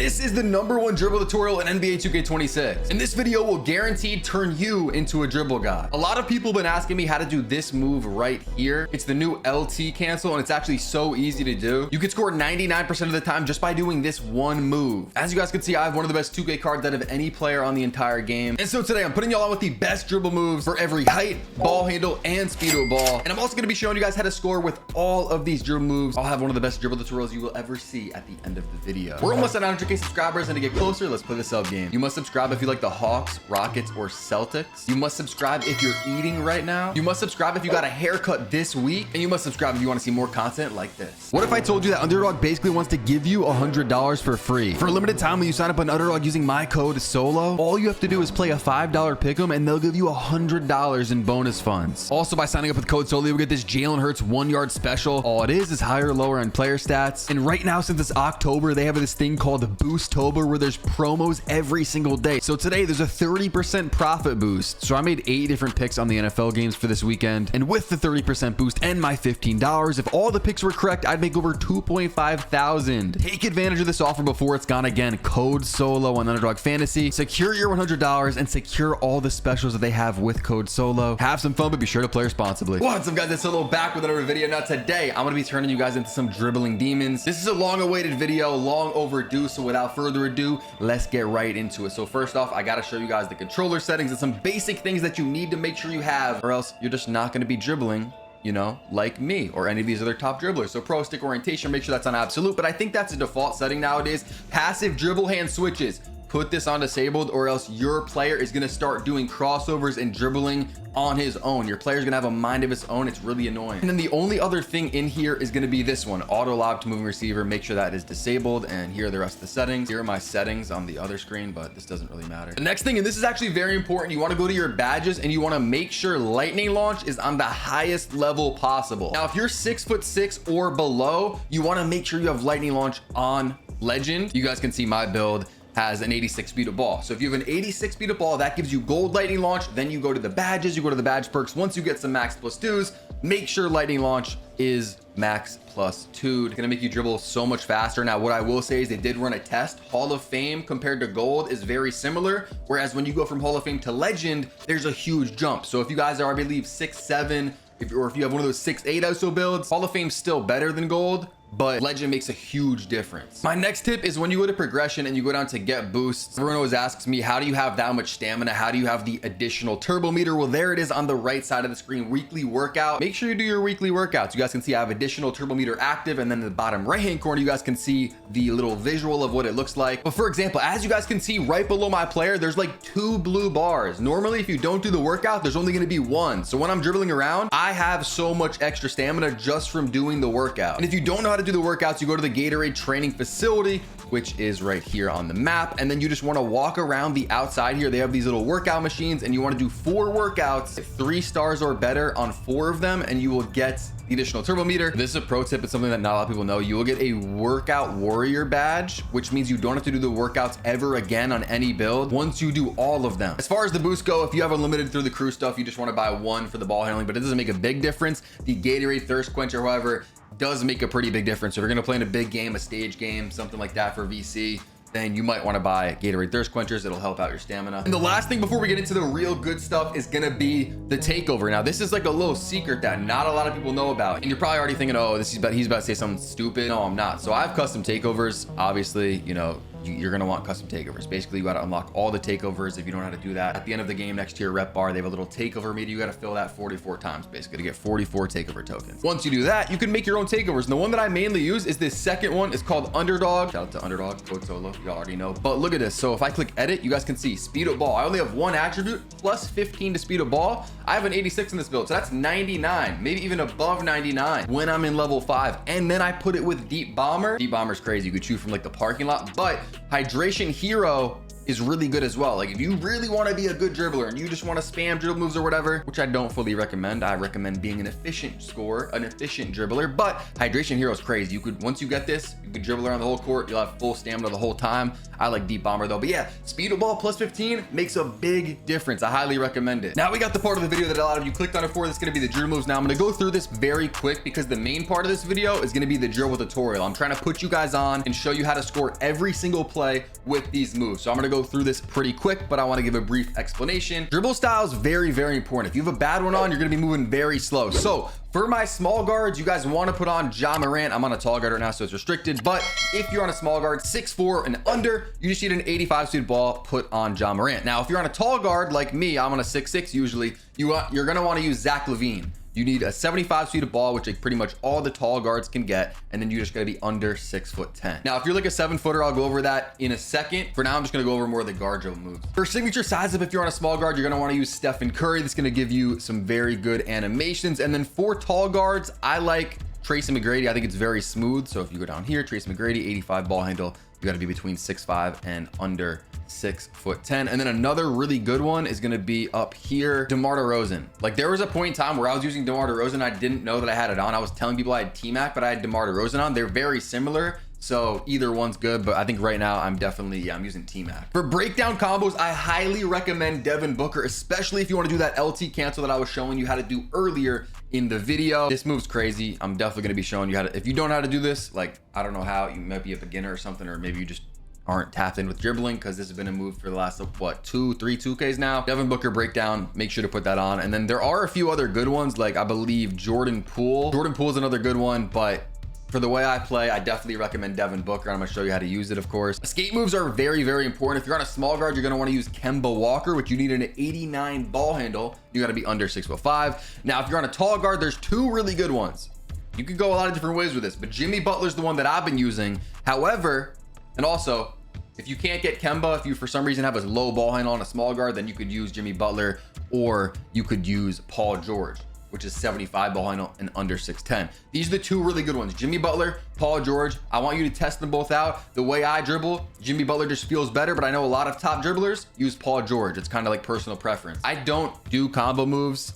This is the #1 dribble tutorial in NBA 2K26. And this video will guaranteed turn you into a dribble guy. A lot of people have been asking me how to do this move right here. It's the new LT cancel, and it's actually so easy to do. You can score 99% of the time just by doing this one move. As you guys can see, I have one of the best 2K cards out of any player on the entire game. And so today I'm putting y'all on with the best dribble moves for every height, ball handle, and speed of a ball. And I'm also going to be showing you guys how to score with all of these dribble moves. I'll have one of the best dribble tutorials you will ever see at the end of the video. We're almost at 100K subscribers, and to get closer, let's play the sub game. You must subscribe if you like the Hawks, Rockets, or Celtics. You must subscribe if you're eating right now. You must subscribe if you got a haircut this week, and you must subscribe if you want to see more content like this. What if I told you that Underdog basically wants to give you $100 for free? For a limited time, when you sign up on Underdog using my code SOLO, all you have to do is play a $5 pick'em, and they'll give you $100 in bonus funds. Also, by signing up with code SOLO, you'll get this Jalen Hurts 1-yard special. All it is higher, lower end player stats. And right now, since it's October, they have this thing called the Boostober, where there's promos every single day. So today there's a 30% profit boost. So I made 8 different picks on the NFL games for this weekend. And with the 30% boost and my $15, if all the picks were correct, I'd make over 2.5 thousand. Take advantage of this offer before it's gone. Again, code SOLO on Underdog Fantasy. Secure your $100 and secure all the specials that they have with code SOLO. Have some fun, but be sure to play responsibly. What's up, guys? It's Solo back with another video. Now today, I'm going to be turning you guys into some dribbling demons. This is a long-awaited video, long overdue. So without further ado, let's get right into it. So first off, I got to show you guys the controller settings and some basic things that you need to make sure you have, or else you're just not going to be dribbling, you know, like me or any of these other top dribblers. So pro stick orientation, make sure that's on absolute, but I think that's a default setting nowadays. Passive dribble hand switches, put this on disabled, or else your player is going to start doing crossovers and dribbling on his own. Your player's gonna have a mind of his own. It's really annoying. And then the only other thing in here is gonna be this one, auto lob to moving receiver. Make sure that is disabled, and here are the rest of the settings. Here are my settings on the other screen, but this doesn't really matter. The next thing, and this is actually very important, you want to go to your badges and you want to make sure lightning launch is on the highest level possible. Now if you're 6'6" or below, you want to make sure you have lightning launch on legend. You guys can see my build has an 86 speed of ball. So if you have an 86 speed of ball, that gives you gold lightning launch. Then you go to the badges, you go to the badge perks. Once you get some max +2s, make sure lightning launch is max +2. It's gonna make you dribble so much faster. Now, what I will say is they did run a test. Hall of Fame compared to gold is very similar. Whereas when you go from Hall of Fame to legend, there's a huge jump. So if you guys are, I believe, 6'7", or if you have one of those 6'8" ISO builds, Hall of Fame's still better than gold, but legend makes a huge difference. My next tip is when you go to progression and you go down to get boosts, everyone always asks me, how do you have that much stamina? How do you have the additional turbo meter? Well, there it is on the right side of the screen, weekly workout. Make sure you do your weekly workouts. You guys can see I have additional turbo meter active, and then in the bottom right hand corner, you guys can see the little visual of what it looks like. But for example, as you guys can see right below my player, there's like 2 blue bars. Normally, if you don't do the workout, there's only gonna be 1. So when I'm dribbling around, I have so much extra stamina just from doing the workout. And if you don't know how to do the workouts, you go to the Gatorade training facility, which is right here on the map, and then you just want to walk around the outside here. They have these little workout machines, and you want to do 4 workouts, 3 stars or better on 4 of them, and you will get the additional turbo meter. This is a pro tip. It's something that not a lot of people know. You will get a workout warrior badge, which means you don't have to do the workouts ever again on any build once you do all of them. As far as the boost go, if you have unlimited through the crew stuff, you just want to buy 1 for the ball handling, but it doesn't make a big difference. The Gatorade thirst quencher, however, does make a pretty big difference. So if you're going to play in a big game, a stage game, something like that for VC, then you might want to buy Gatorade thirst quenchers. It'll help out your stamina. And the last thing before we get into the real good stuff is going to be the takeover. Now, this is like a little secret that not a lot of people know about. And you're probably already thinking, oh, he's about to say something stupid. No, I'm not. So I have custom takeovers. Obviously, you know, you're going to want custom takeovers. Basically, you got to unlock all the takeovers if you don't know how to do that. At the end of the game, next to your rep bar, they have a little takeover meter. You got to fill that 44 times, basically, to get 44 takeover tokens. Once you do that, you can make your own takeovers. And the one that I mainly use is this second one. It's called Underdog. Shout out to Underdog, code SOLO. You already know. But look at this. So if I click edit, you guys can see speed of ball. I only have 1 attribute plus 15 to speed of ball. I have an 86 in this build, so that's 99, maybe even above 99 when I'm in level 5. And then I put it with Deep Bomber. Deep Bomber's crazy. You could shoot from like the parking lot, but Hydration Hero is really good as well. Like if you really want to be a good dribbler and you just want to spam dribble moves or whatever, which I don't fully recommend. I recommend being an efficient scorer, an efficient dribbler, but Hydration Hero is crazy. You could, once you get this, you could dribble around the whole court. You'll have full stamina the whole time. I like Deep Bomber though. But yeah, Speed of Ball plus 15 makes a big difference. I highly recommend it. Now we got the part of the video that a lot of you clicked on it for. That's going to be the dribble moves. Now I'm going to go through this very quick because the main part of this video is going to be the dribble tutorial. I'm trying to put you guys on and show you how to score every single play with these moves. So I'm going to go through this pretty quick, but I want to give a brief explanation. Dribble style is very, very important. If you have a bad one on, you're going to be moving very slow. So for my small guards, you guys want to put on Ja Morant. I'm on a tall guard right now, so it's restricted. But if you're on a small guard, 6'4" and under, you just need an 85 speed ball, put on Ja Morant. Now, if you're on a tall guard like me, I'm on a 6'6" usually, you're going to want to use Zach LaVine. You need a 75 speed ball, which like pretty much all the tall guards can get, and then you just gotta be under 6'10". Now, if you're like a 7-footer, I'll go over that in a second. For now, I'm just gonna go over more of the guard dribble moves. For signature size up, if you're on a small guard, you're gonna want to use Stephen Curry. That's gonna give you some very good animations. And then for tall guards, I like Tracy McGrady. I think it's very smooth. So if you go down here, Tracy McGrady, 85 ball handle, you got to be between 6'5" and under 6'10". And then another really good one is going to be up here, DeMar DeRozan. Like there was a point in time where I was using DeMar DeRozan. I didn't know that I had it on. I was telling people I had T-Mac, but I had DeMar DeRozan on. They're very similar. So either one's good, but I think right now I'm definitely, I'm using T-Mac. For breakdown combos, I highly recommend Devin Booker, especially if you want to do that LT cancel that I was showing you how to do earlier in the video. This move's crazy. I'm definitely going to be showing you how to, if you don't know how to do this, like, I don't know how, you might be a beginner or something, or maybe you just aren't tapped in with dribbling, because this has been a move for the last, what, 2-3 2Ks now. Devin Booker breakdown, make sure to put that on. And then there are a few other good ones, like I believe Jordan Poole. Jordan Poole is another good one, but for the way I play, I definitely recommend Devin Booker. I'm gonna show you how to use it, of course. Escape moves are very, very important. If you're on a small guard, you're gonna wanna use Kemba Walker, which you need an 89 ball handle. You gotta be under 6'5". Now, if you're on a tall guard, there's two really good ones. You could go a lot of different ways with this, but Jimmy Butler's the one that I've been using. However, and also, if you can't get Kemba, if you for some reason have a low ball handle on a small guard, then you could use Jimmy Butler, or you could use Paul George, which is 75 ball handle and under 6'10". These are the two really good ones. Jimmy Butler, Paul George. I want you to test them both out. The way I dribble, Jimmy Butler just feels better, but I know a lot of top dribblers use Paul George. It's kind of like personal preference. I don't do combo moves,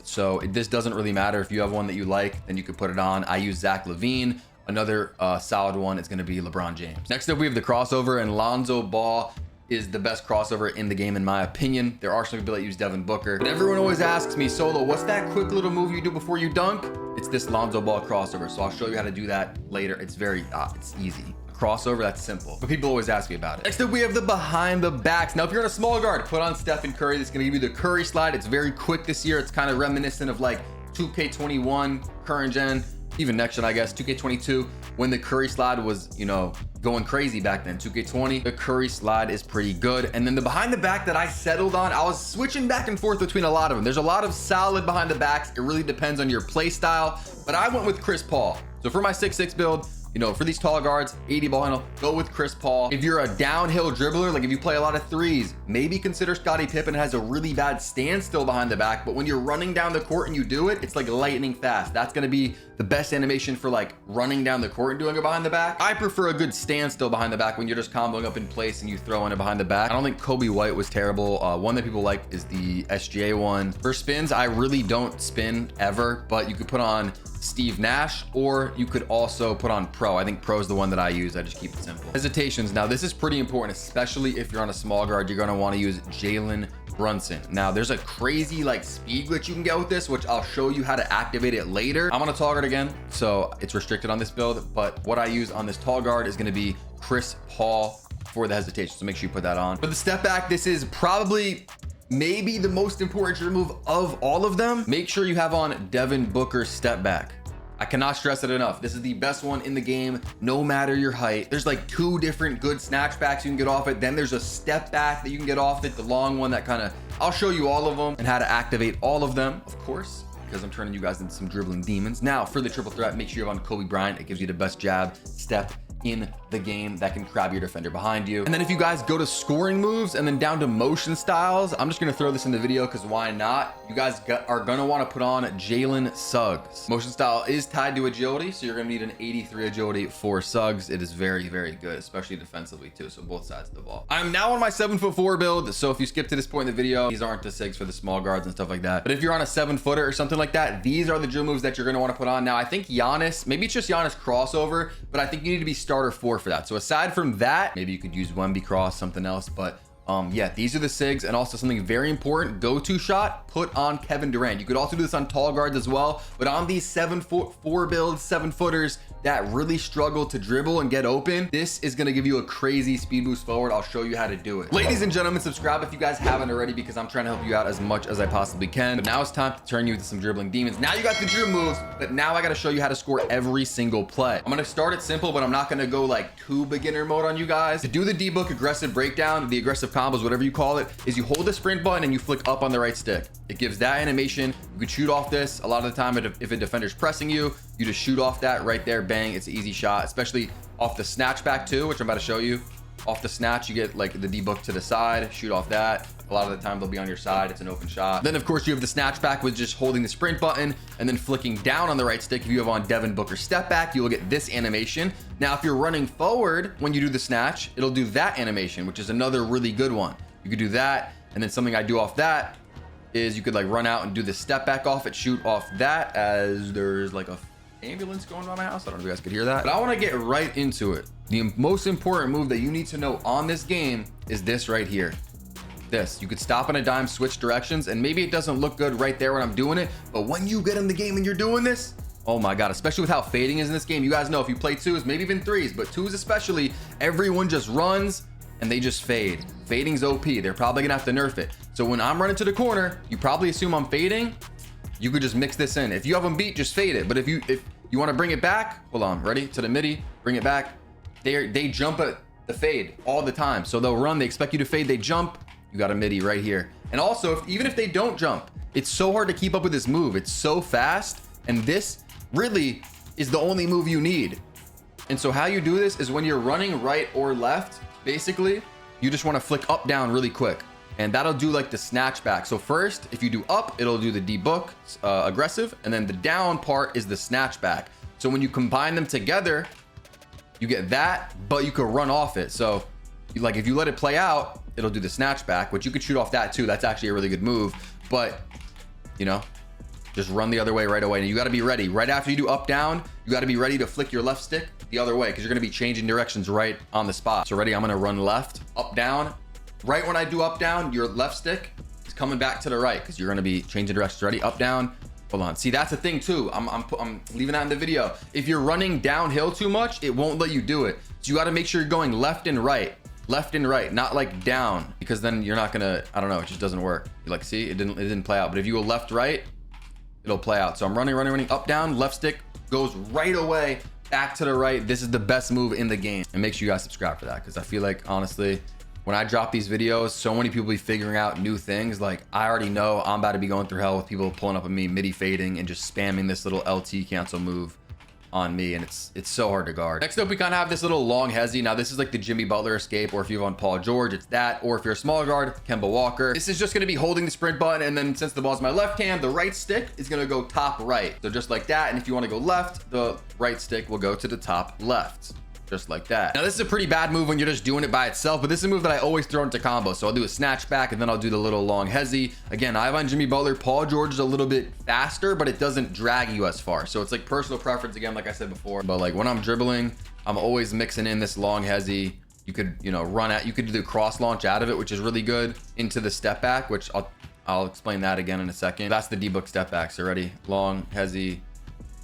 so this doesn't really matter. If you have one that you like, then you could put it on. I use Zach LaVine. Another solid one is going to be LeBron James. Next up, we have the crossover, and Lonzo Ball is the best crossover in the game, in my opinion. There are some people that use Devin Booker, but everyone always asks me, Solo, what's that quick little move you do before you dunk? It's this Lonzo Ball crossover. So I'll show you how to do that later. It's very, it's easy. Crossover, that's simple, but people always ask me about it. Next up, we have the behind the backs. Now, if you're in a small guard, put on Stephen Curry. That's gonna give you the Curry slide. It's very quick this year. It's kind of reminiscent of like 2K21, current gen, even next gen, I guess, 2K22, when the Curry slide was, you know, going crazy back then. 2K20, the Curry slide is pretty good. And then the behind the back that I settled on, I was switching back and forth between a lot of them. There's a lot of solid behind the backs. It really depends on your play style, but I went with Chris Paul. So for my 6'6" build, you know, for these tall guards, 80 ball handle, go with Chris Paul. If you're a downhill dribbler, like if you play a lot of threes, maybe consider Scottie Pippen. Has a really bad standstill behind the back, but when you're running down the court and you do it, it's like lightning fast. That's gonna be the best animation for like running down the court and doing it behind the back. I prefer a good standstill behind the back when you're just comboing up in place and you throw in it behind the back. I don't think Kobe White was terrible. One that people like is the SGA one. For spins, I really don't spin ever, but you could put on Steve Nash, or you could also put on Pro. I think Pro is the one that I use. I just keep it simple. Hesitations. Now, this is pretty important, especially if you're on a small guard. You're going to want to use Jalen Brunson. Now, there's a crazy like speed glitch you can get with this, which I'll show you how to activate it later. I'm on a tall guard again, so it's restricted on this build, but what I use on this tall guard is going to be Chris Paul for the hesitation, so make sure you put that on. For the step back, this is probably maybe the most important dribble move of all of them. Make sure you have on Devin Booker's step back. I cannot stress it enough. This is the best one in the game, no matter your height. There's like two different good snatch backs you can get off it. Then there's a step back that you can get off it, the long one that kind of, I'll show you all of them and how to activate all of them, of course, because I'm turning you guys into some dribbling demons. Now, for the triple threat, make sure you have on Kobe Bryant. It gives you the best jab, step, in the game that can grab your defender behind you. And then if you guys go to scoring moves and then down to motion styles, I'm just gonna throw this in the video because why not? You guys are gonna want to put on Jalen Suggs. Motion style is tied to agility, so you're gonna need an 83 agility for Suggs. It is very, very good, especially defensively too, so both sides of the ball. I'm now on my 7'4" build, so if you skip to this point in the video, these aren't the SIGs for the small guards and stuff like that. But if you're on a 7-footer or something like that, these are the drill moves that you're gonna want to put on. Now, I think Giannis, maybe it's just Giannis crossover, but I think you need to be starter 4 for that. So aside from that, maybe you could use Wemby cross, something else, but yeah, these are the SIGs. And also something very important, go-to shot, put on Kevin Durant. You could also do this on tall guards as well, but on these 7'4" builds, 7-footers that really struggle to dribble and get open, this is gonna give you a crazy speed boost forward. I'll show you how to do it. Ladies and gentlemen, subscribe if you guys haven't already, because I'm trying to help you out as much as I possibly can. But now it's time to turn you into some dribbling demons. Now you got the dribble moves, but now I gotta show you how to score every single play. I'm gonna start it simple, but I'm not gonna go like too beginner mode on you guys. To do the D-book aggressive breakdown, the aggressive combos, whatever you call it, is you hold the sprint button and you flick up on the right stick. It gives that animation. You could shoot off this. A lot of the time, if a defender's pressing you, you just shoot off that right there, bang. It's an easy shot, especially off the snatch back too, which I'm about to show you. Off the snatch, you get like the D-book to the side, shoot off that. A lot of the time they'll be on your side. It's an open shot. Then of course you have the snatch back with just holding the sprint button and then flicking down on the right stick. If you have on Devin Booker step back, you will get this animation. Now, if you're running forward when you do the snatch, it'll do that animation, which is another really good one. You could do that. And then something I do off that is you could like run out and do the step back off it, shoot off that as there's like a ambulance going by my house. I don't know if you guys could hear that, but I want to get right into it. The most important move that you need to know on this game is this right here. This, you could stop on a dime, switch directions, and maybe it doesn't look good right there when I'm doing it, but when you get in the game and you're doing this, oh my God, especially with how fading is in this game. You guys know if you play 2s, maybe even 3s, but 2s especially, everyone just runs and they just fade. Fading's OP. They're probably gonna have to nerf it. So when I'm running to the corner, you probably assume I'm fading. You could just mix this in. If you have them beat, just fade it. But if you want to bring it back, hold on, ready? To the midi, bring it back. They jump at the fade all the time. So they'll run, they expect you to fade, they jump. You got a midi right here. And also, even if they don't jump, it's so hard to keep up with this move. It's so fast. And this really is the only move you need. And so how you do this is when you're running right or left, basically, you just want to flick up, down really quick. And that'll do like the snatch back. So first, if you do up, it'll do the D-book aggressive. And then the down part is the snatch back. So when you combine them together, you get that, but you could run off it. So like if you let it play out, it'll do the snatch back, which you could shoot off that too. That's actually a really good move. But, you know, just run the other way right away. And you got to be ready. Right after you do up, down, you got to be ready to flick your left stick the other way because you're going to be changing directions right on the spot. So ready? I'm going to run left, up, down. Right when I do up, down, your left stick is coming back to the right because you're going to be changing directions. Ready? Up, down. Hold on. See, that's the thing too. I'm leaving that in the video. If you're running downhill too much, it won't let you do it. So you got to make sure you're going left and right, not like down, because then you're not going to, I don't know, it just doesn't work. You like, see, it didn't play out. But if you go left, right, it'll play out. So I'm running, up, down, left stick goes right away back to the right. This is the best move in the game. And make sure you guys subscribe for that, because I feel like, honestly, when I drop these videos, so many people be figuring out new things. Like, I already know I'm about to be going through hell with people pulling up on me, midi fading, and just spamming this little LT cancel move on me, and it's so hard to guard. Next up, we kind of have this little long hezzy. Now, this is like the Jimmy Butler escape, or if you have on Paul George, it's that, or if you're a smaller guard, Kemba Walker. This is just going to be holding the sprint button, and then since the ball's my left hand, the right stick is going to go top right. So just like that, and if you want to go left, the right stick will go to the top left. Just like that. Now, this is a pretty bad move when you're just doing it by itself, but this is a move that I always throw into combo. So I'll do a snatch back, and then I'll do the little long hezzy. Again, I have on Jimmy Butler. Paul George is a little bit faster, but it doesn't drag you as far. So it's like personal preference again, like I said before. But like when I'm dribbling, I'm always mixing in this long hezzy. You could, you know, you could do the cross launch out of it, which is really good, into the step back, which I'll explain that again in a second. That's the D-book step back. So ready? Long hezzy.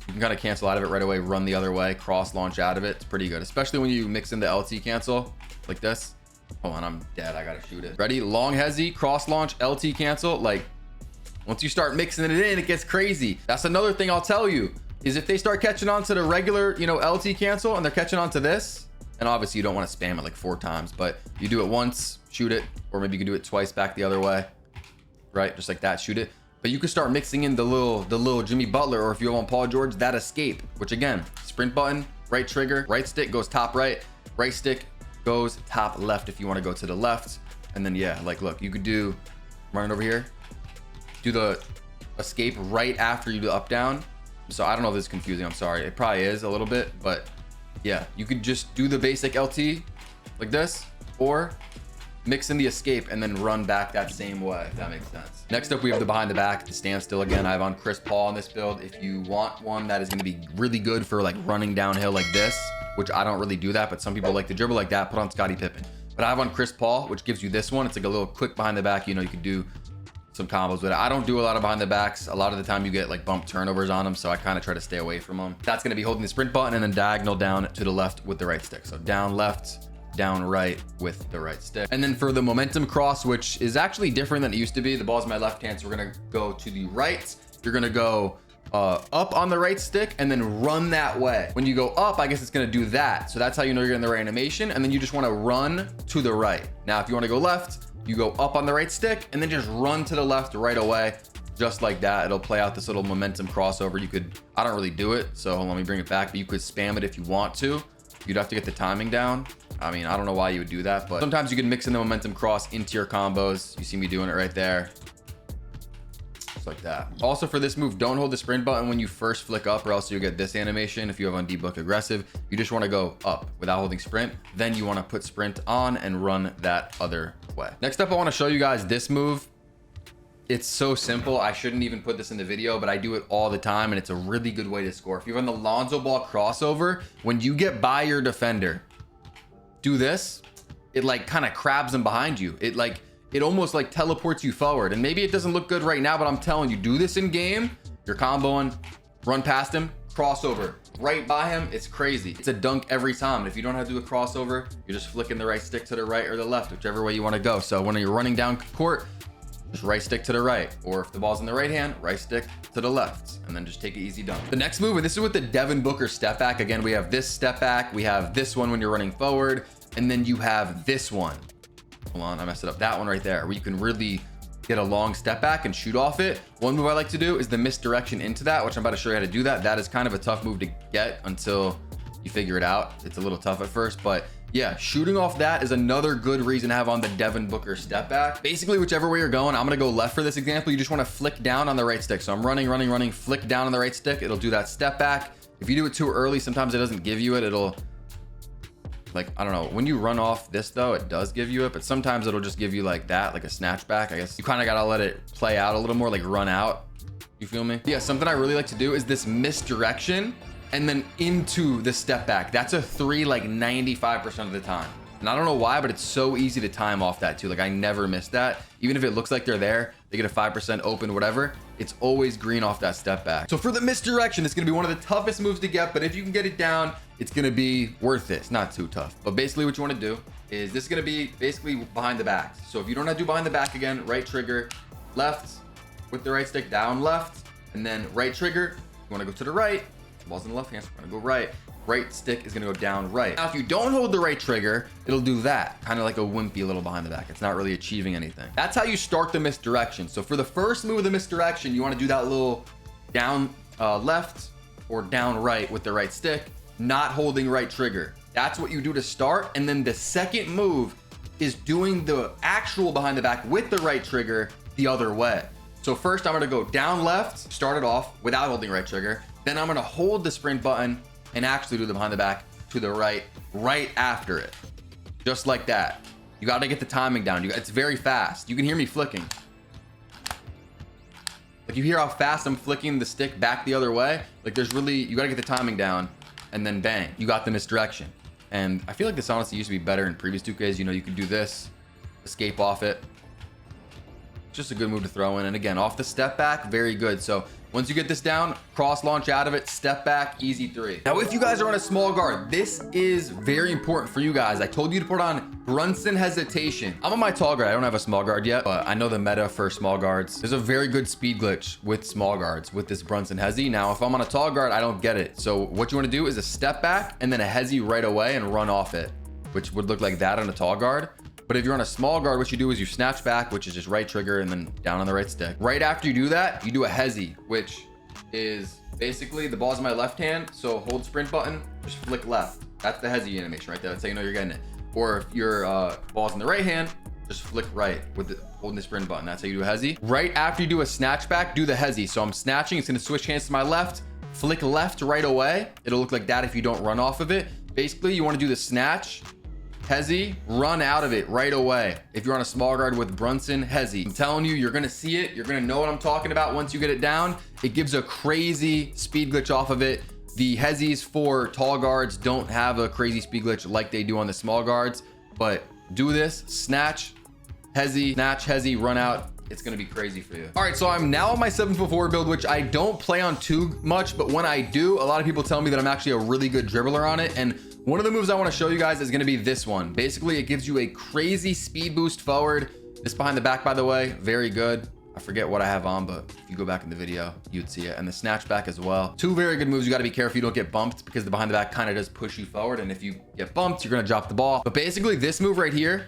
You can kind of cancel out of it right away, run the other way, cross launch out of it. It's pretty good, especially when you mix in the LT cancel like this. Hold on, I'm dead. I gotta shoot it. Ready? Long hezzy, cross launch, LT cancel. Like, once you start mixing it in, it gets crazy. That's another thing I'll tell you, is if they start catching on to the regular, you know, LT cancel, and they're catching on to this, and obviously you don't want to spam it like 4 times, but you do it once, shoot it, or maybe you can do it twice back the other way, right? Just like that, shoot it. But you can start mixing in the little Jimmy Butler, or if you want Paul George, that escape, which again, sprint button, right trigger, right stick goes top right, right stick goes top left if you want to go to the left. And then yeah, like look, you could do running over here, do the escape right after you do up down. So I don't know if this is confusing, I'm sorry, it probably is a little bit, but yeah, you could just do the basic LT like this, or mix in the escape and then run back that same way, if that makes sense. Next up, we have the behind the back, the standstill again. I have on Chris Paul on this build. If you want one that is going to be really good for like running downhill like this, which I don't really do that, but some people like to dribble like that, put on Scottie Pippen. But I have on Chris Paul, which gives you this one. It's like a little quick behind the back. You know, you could do some combos with it. I don't do a lot of behind the backs. A lot of the time you get like bump turnovers on them, so I kind of try to stay away from them. That's going to be holding the sprint button and then diagonal down to the left with the right stick. So down left, down right with the right stick. And then for the momentum cross, which is actually different than it used to be, the ball's in my left hand, so we're gonna go to the right. You're gonna go up on the right stick and then run that way. When you go up, I guess it's gonna do that. So that's how you know you're getting the right animation. And then you just wanna run to the right. Now, if you wanna go left, you go up on the right stick and then just run to the left right away. Just like that, it'll play out this little momentum crossover. You could, I don't really do it, so let me bring it back, but you could spam it if you want to. You'd have to get the timing down. I mean, I don't know why you would do that, but sometimes you can mix in the momentum cross into your combos. You see me doing it right there. Just like that. Also for this move, don't hold the sprint button when you first flick up, or else you'll get this animation. If you have on D-Book aggressive, you just want to go up without holding sprint. Then you want to put sprint on and run that other way. Next up, I want to show you guys this move. It's so simple. I shouldn't even put this in the video, but I do it all the time, and it's a really good way to score. If you run the Lonzo Ball crossover, when you get by your defender, do this. It like kind of crabs him behind you. It almost like teleports you forward. And maybe it doesn't look good right now, but I'm telling you, do this in game. You're comboing, run past him, crossover right by him. It's crazy. It's a dunk every time. And if you don't have to do a crossover, you're just flicking the right stick to the right or the left, whichever way you want to go. So when you're running down court, just right stick to the right, or if the ball's in the right hand, right stick to the left, and then just take an easy dunk. The next move, and this is with the Devin Booker step back. Again, we have this step back, we have this one when you're running forward, and then you have this one. Hold on, I messed it up. That one right there, where you can really get a long step back and shoot off it. One move I like to do is the misdirection into that, which I'm about to show you how to do that. That is kind of a tough move to get until you figure it out. It's a little tough at first, but yeah, shooting off that is another good reason to have on the Devin Booker step back. Basically, whichever way you're going, I'm gonna go left for this example. You just wanna flick down on the right stick. So I'm running, flick down on the right stick. It'll do that step back. If you do it too early, sometimes it doesn't give you it. It'll, like, I don't know. When you run off this though, it does give you it, but sometimes it'll just give you like that, like a snatch back. I guess you kind of gotta let it play out a little more, like run out. You feel me? Yeah, something I really like to do is this misdirection and then into the step back. That's a 3 like 95% of the time. And I don't know why, but it's so easy to time off that too. Like I never miss that. Even if it looks like they're there, they get a 5% open, whatever, it's always green off that step back. So for the misdirection, it's gonna be one of the toughest moves to get, but if you can get it down, it's gonna be worth it. It's not too tough. But basically what you wanna do is this is gonna be basically behind the back. So if you don't have to do behind the back again, right trigger, left with the right stick, down left, and then right trigger, you wanna go to the right, the ball's in the left hand, so we're gonna go right. Right stick is gonna go down right. Now, if you don't hold the right trigger, it'll do that. Kind of like a wimpy little behind the back. It's not really achieving anything. That's how you start the misdirection. So for the first move of the misdirection, you wanna do that little down left or down right with the right stick, not holding right trigger. That's what you do to start. And then the second move is doing the actual behind the back with the right trigger the other way. So first I'm gonna go down left, start it off without holding right trigger. Then I'm gonna hold the sprint button and actually do the behind the back to the right after it. Just like that. You gotta get the timing down. It's very fast. You can hear me flicking. Like you hear how fast I'm flicking the stick back the other way. Like there's really, you gotta get the timing down and then bang, you got the misdirection. And I feel like this honestly used to be better in previous 2Ks. You know, you could do this, escape off it. Just a good move to throw in. And again, off the step back, very good. So once you get this down, cross launch out of it, step back, easy 3. Now, if you guys are on a small guard, this is very important for you guys. I told you to put on Brunson hesitation. I'm on my tall guard. I don't have a small guard yet, but I know the meta for small guards. There's a very good speed glitch with small guards with this Brunson hezi. Now, if I'm on a tall guard, I don't get it. So what you want to do is a step back and then a hezi right away and run off it, which would look like that on a tall guard. But if you're on a small guard, what you do is you snatch back, which is just right trigger and then down on the right stick. Right after you do that, you do a hezi, which is Basically, the ball's in my left hand, so hold sprint button, just flick left. That's the hezzy animation right there. That's how you know you're getting it. Or if your ball's in the right hand, just flick right with holding the sprint button. That's how you do a hezzy. Right after you do a snatch back, do the hezzy. So I'm snatching, it's gonna switch hands to my left, flick left right away. It'll look like that if you don't run off of it. Basically, you wanna do the snatch, hezzy, run out of it right away. If you're on a small guard with Brunson, hezzy. I'm telling you, you're gonna see it. You're gonna know what I'm talking about once you get it down. It gives a crazy speed glitch off of it. The hezzies for tall guards don't have a crazy speed glitch like they do on the small guards, but do this, snatch, hezzy, snatch, hezzy, run out. It's gonna be crazy for you. All right, so I'm now on my 7'4" build, which I don't play on too much, but when I do, a lot of people tell me that I'm actually a really good dribbler on it. And one of the moves I wanna show you guys is gonna be this one. Basically, it gives you a crazy speed boost forward. This behind the back, by the way, very good. I forget what I have on, but if you go back in the video, you'd see it. And the snatch back as well. Two very good moves. You got to be careful you don't get bumped because the behind the back kind of does push you forward. And if you get bumped, you're going to drop the ball. But basically this move right here,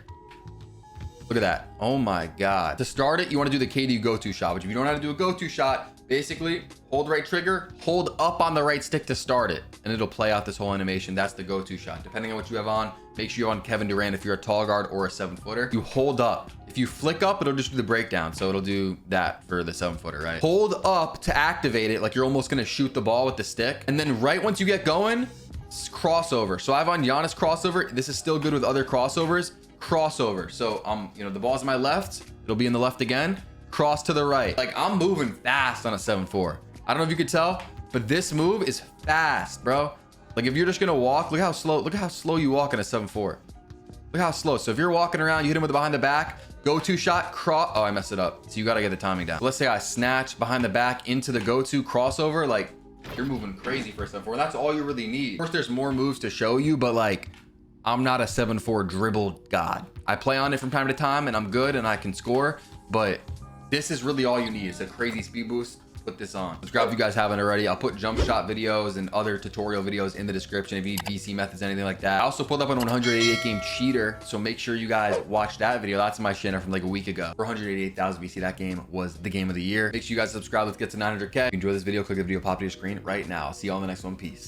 look at that. Oh my God. To start it, you want to do the KD go-to shot, which if you don't know how to do a go-to shot, basically hold right trigger, hold up on the right stick to start it, and it'll play out this whole animation. That's the go-to shot. Depending on what you have on, make sure you're on Kevin Durant if you're a tall guard or a 7-footer. You hold up. If you flick up, it'll just do the breakdown. So it'll do that for the 7-footer, right? Hold up to activate it, like you're almost gonna shoot the ball with the stick. And then right once you get going, crossover. So I have on Giannis crossover. This is still good with other crossovers. Crossover. So the ball's in my left. It'll be in the left again. Cross to the right. Like I'm moving fast on a 7-4. I don't know if you could tell, but this move is fast, bro. Like if you're just gonna walk, look how slow you walk in a 7-4. Look how slow. So if you're walking around, you hit him with the behind the back, go-to shot, cross. Oh, I messed it up. So you gotta get the timing down. Let's say I snatch behind the back into the go-to crossover. Like you're moving crazy for a 7-4. That's all you really need. Of course, there's more moves to show you, but like I'm not a 7-4 dribble god. I play on it from time to time and I'm good and I can score, but this is really all you need. It's a crazy speed boost. Put this on. Subscribe if you guys haven't already. I'll put jump shot videos and other tutorial videos in the description if you need VC methods, anything like that. I also pulled up an 188 game cheater, so make sure you guys watch that video. That's my channel from like a week ago. For 188,000 VC, that game was the game of the year. Make sure you guys subscribe. Let's get to 900K. If you enjoy this video, click the video pop to your screen right now. See you on the next one. Peace.